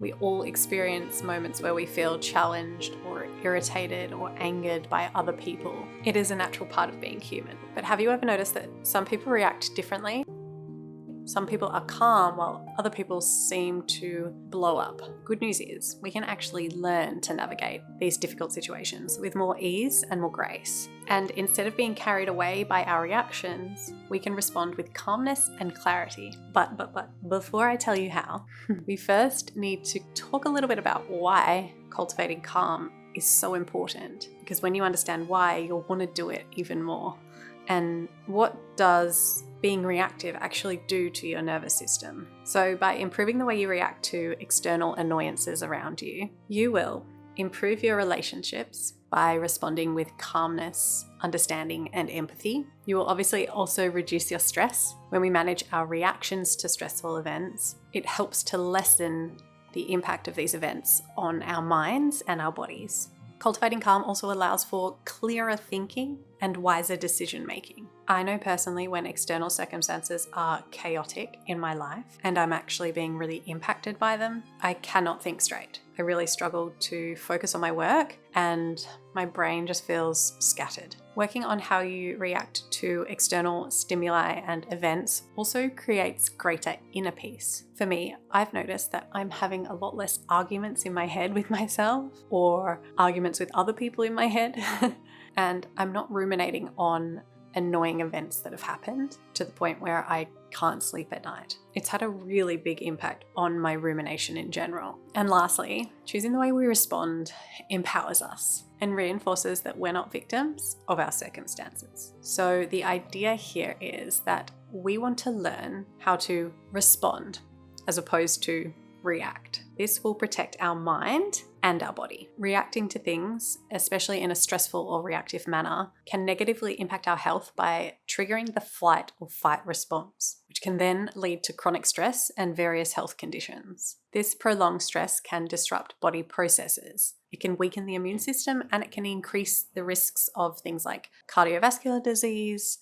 We all experience moments where we feel challenged or irritated or angered by other people. It is a natural part of being human. But have you ever noticed that some people react differently? Some people are calm while other people seem to blow up. Good news is we can actually learn to navigate these difficult situations with more ease and more grace. And instead of being carried away by our reactions, we can respond with calmness and clarity. But before I tell you how, we first need to talk a little bit about why cultivating calm is so important. Because when you understand why, you'll want to do it even more. And what does being reactive actually do to your nervous system? So by improving the way you react to external annoyances around you, you will improve your relationships by responding with calmness, understanding, and empathy. You will obviously also reduce your stress. When we manage our reactions to stressful events, it helps to lessen the impact of these events on our minds and our bodies. Cultivating calm also allows for clearer thinking and wiser decision making. I know personally when external circumstances are chaotic in my life and I'm actually being really impacted by them, I cannot think straight. I really struggle to focus on my work and my brain just feels scattered. Working on how you react to external stimuli and events also creates greater inner peace. For me, I've noticed that I'm having a lot less arguments in my head with myself or arguments with other people in my head. And I'm not ruminating on annoying events that have happened to the point where I can't sleep at night. It's had a really big impact on my rumination in general. And lastly, choosing the way we respond empowers us and reinforces that we're not victims of our circumstances. So the idea here is that we want to learn how to respond as opposed to react. This will protect our mind and our body. Reacting to things, especially in a stressful or reactive manner, can negatively impact our health by triggering the flight or fight response, which can then lead to chronic stress and various health conditions. This prolonged stress can disrupt body processes. It can weaken the immune system and it can increase the risks of things like cardiovascular disease,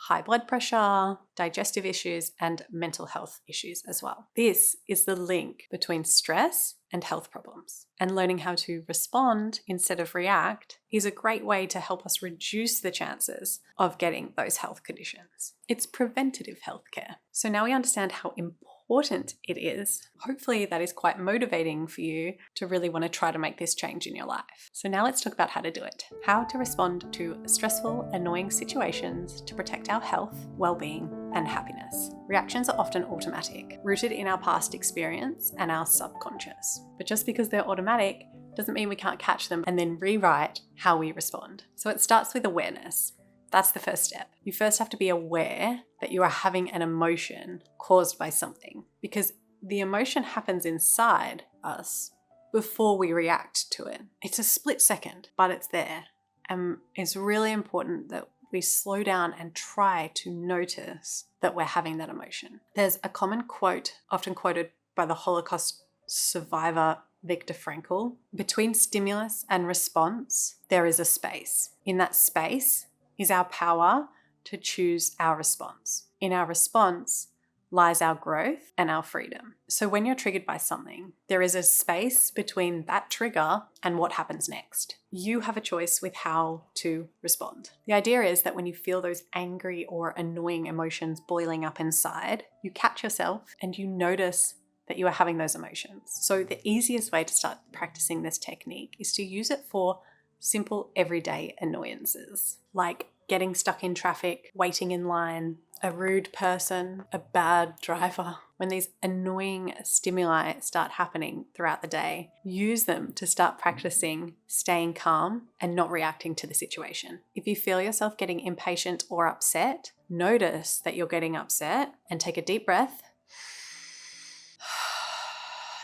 high blood pressure, digestive issues, and mental health issues as well. This is the link between stress and health problems. And learning how to respond instead of react is a great way to help us reduce the chances of getting those health conditions. It's preventative healthcare. So now we understand how important it is. Hopefully that is quite motivating for you to really want to try to make this change in your life. So now let's talk about how to do it. How to respond to stressful, annoying situations to protect our health, well-being, and happiness. Reactions are often automatic, rooted in our past experience and our subconscious. But just because they're automatic doesn't mean we can't catch them and then rewrite how we respond. So it starts with awareness. That's the first step. You first have to be aware that you are having an emotion caused by something, because the emotion happens inside us before we react to it. It's a split second, but it's there. And it's really important that we slow down and try to notice that we're having that emotion. There's a common quote, often quoted by the Holocaust survivor Viktor Frankl: between stimulus and response, there is a space. In that space is our power to choose our response. In our response lies our growth and our freedom. So when you're triggered by something, there is a space between that trigger and what happens next. You have a choice with how to respond. The idea is that when you feel those angry or annoying emotions boiling up inside, you catch yourself and you notice that you are having those emotions. So the easiest way to start practicing this technique is to use it for simple everyday annoyances, like getting stuck in traffic, waiting in line, a rude person, a bad driver. When these annoying stimuli start happening throughout the day, use them to start practicing staying calm and not reacting to the situation. If you feel yourself getting impatient or upset, notice that you're getting upset and take a deep breath.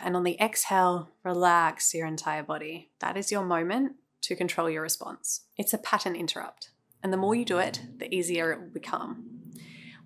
And on the exhale, relax your entire body. That is your moment to control your response. It's a pattern interrupt. And the more you do it, the easier it will become.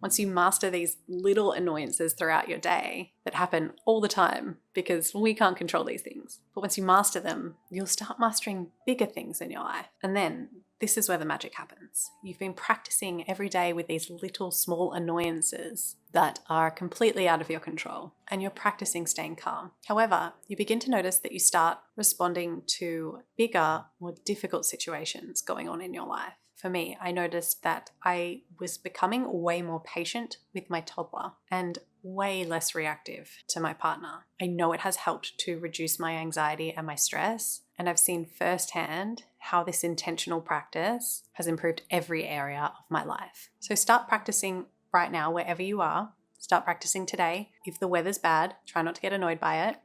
Once you master these little annoyances throughout your day that happen all the time, because we can't control these things, but once you master them, you'll start mastering bigger things in your life. And then This is where the magic happens. You've been practicing every day with these little small annoyances that are completely out of your control, and you're practicing staying calm. However, you begin to notice that you start responding to bigger, more difficult situations going on in your life. For me, I noticed that I was becoming way more patient with my toddler and way less reactive to my partner. I know it has helped to reduce my anxiety and my stress, and I've seen firsthand how this intentional practice has improved every area of my life. So start practicing right now, wherever you are. Start practicing today. If the weather's bad, try not to get annoyed by it.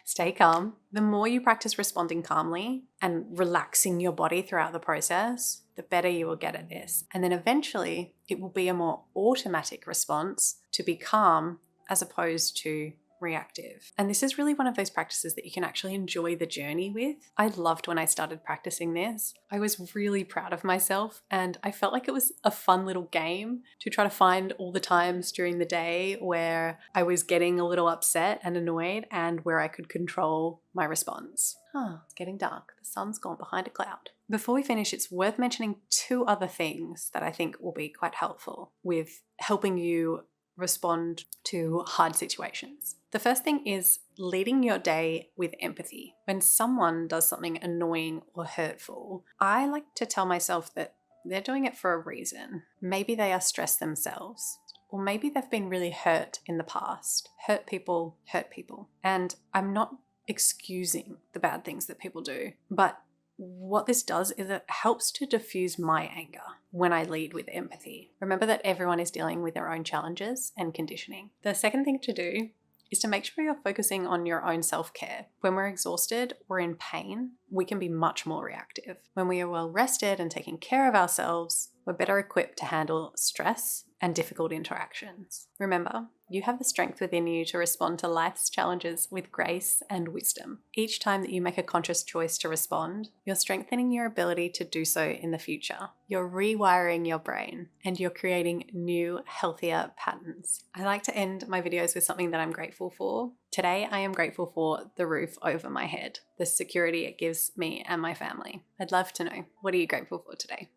Stay calm. The more you practice responding calmly and relaxing your body throughout the process, the better you will get at this. And then eventually it will be a more automatic response to be calm as opposed to reactive. And this is really one of those practices that you can actually enjoy the journey with. I loved when I started practicing this. I was really proud of myself, and I felt like it was a fun little game to try to find all the times during the day where I was getting a little upset and annoyed and where I could control my response. It's getting dark. The sun's gone behind a cloud. Before we finish, it's worth mentioning 2 other things that I think will be quite helpful with helping you respond to hard situations. The first thing is leading your day with empathy. When someone does something annoying or hurtful, I like to tell myself that they're doing it for a reason. Maybe they are stressed themselves, or maybe they've been really hurt in the past. Hurt people hurt people. And I'm not excusing the bad things that people do, but what this does is it helps to diffuse my anger when I lead with empathy. Remember that everyone is dealing with their own challenges and conditioning. The second thing to do is to make sure you're focusing on your own self-care. When we're exhausted or in pain, we can be much more reactive. When we are well rested and taking care of ourselves, we're better equipped to handle stress and difficult interactions. Remember, you have the strength within you to respond to life's challenges with grace and wisdom. Each time that you make a conscious choice to respond, you're strengthening your ability to do so in the future. You're rewiring your brain and you're creating new, healthier patterns. I like to end my videos with something that I'm grateful for. Today, I am grateful for the roof over my head, the security it gives me and my family. I'd love to know, what are you grateful for today?